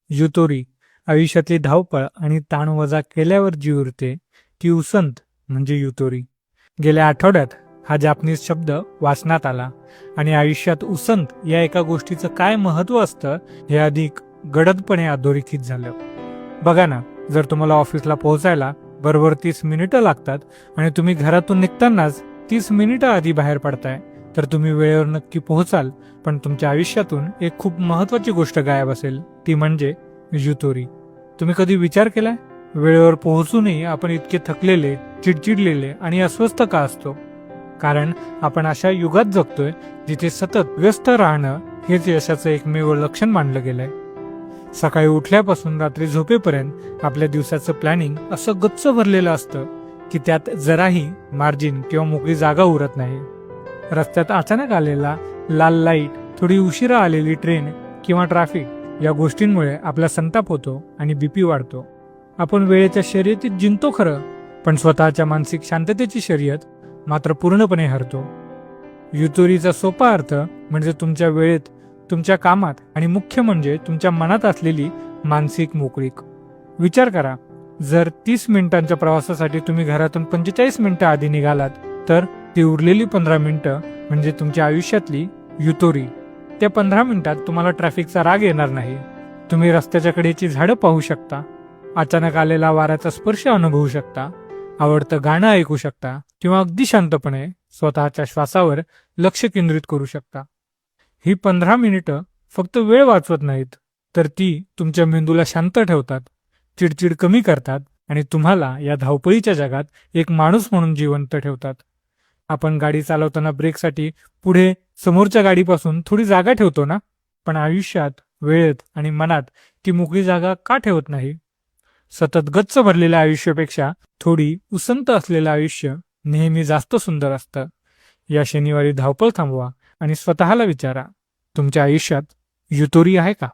युतोरी आयुष्यातली धावपळ आणि ताण वजा केल्यावर जी उरते ती उसंत म्हणजे युतोरी. गेल्या आठवड्यात हा जापनीज शब्द वाचनात आला आणि आयुष्यात उसंत या एका गोष्टीचं काय महत्व असतं हे अधिक गडदपणे अधोरेखित झालं. बघा ना, जर तुम्हाला ऑफिसला पोहोचायला बरोबर 30 मिनिटं लागतात आणि तुम्ही घरातून निघतानाच 30 मिनिटं आधी बाहेर पडताय, तर तुम्ही वेळेवर नक्की पोहोचाल. पण तुमच्या आयुष्यातून एक खूप महत्वाची गोष्ट गायब असेल, ती म्हणजे युतोरी. तुम्ही कधी विचार केलाय, वेळेवर पोहोचूनही आपण इतके थकलेले, चिडचिडलेले आणि अस्वस्थ का असतो? कारण आपण अशा युगात जगतोय जिथे सतत व्यस्त राहणं हेच यशाचं एकमेव लक्षण मानलं गेलंय. सकाळी उठल्यापासून रात्री झोपेपर्यंत आपल्या दिवसाचं प्लॅनिंग असं गच्च भरलेलं असतं की त्यात जराही मार्जिन किंवा मोकळी जागा उरत नाही. रस्त्यात अचानक आलेला लाल लाईट, थोडी उशिरा आलेली ट्रेन किंवा ट्रॅफिक या गोष्टींमुळे आपला संताप होतो आणि बीपी वाढतो. आपण वेळेच्या शर्यतीत जिंकतो खरं, पण स्वतःच्या मानसिक शांततेची शर्यत मात्र पूर्णपणे हरतो. युतोरीचा सोपा अर्थ म्हणजे तुमच्या वेळेत, तुमच्या कामात आणि मुख्य म्हणजे तुमच्या मनात असलेली मानसिक मोकळीक. विचार करा, जर 30 मिनिटांच्या प्रवासासाठी तुम्ही घरातून 45 मिनिटं आधी निघालात, तर ती उरलेली 15 मिनिटं म्हणजे तुमच्या आयुष्यातली युतोरी. त्या 15 मिनिटात तुम्हाला ट्रॅफिकचा राग येणार नाही. तुम्ही रस्त्याच्या कडेची झाडं पाहू शकता, अचानक आलेला वाऱ्याचा स्पर्श अनुभवू शकता, आवडतं गाणं ऐकू शकता किंवा अगदी शांतपणे स्वतःच्या श्वासावर लक्ष केंद्रित करू शकता. ही 15 मिनिटं फक्त वेळ वाचवत नाहीत, तर ती तुमच्या मेंदूला शांत ठेवतात, चिडचिड कमी करतात आणि तुम्हाला या धावपळीच्या जगात एक माणूस म्हणून जिवंत ठेवतात. आपण गाडी चालवताना ब्रेकसाठी पुढे समोरच्या गाडीपासून थोडी जागा ठेवतो ना, पण आयुष्यात, वेळेत आणि मनात ती मोकळी जागा का ठेवत नाही? सतत गच्च भरलेल्या आयुष्यापेक्षा थोडी उसंत असलेलं आयुष्य नेहमी जास्त सुंदर असतं. या शनिवारी धावपळ थांबवा आणि स्वतःला विचारा, तुमच्या आयुष्यात युतोरी आहे का?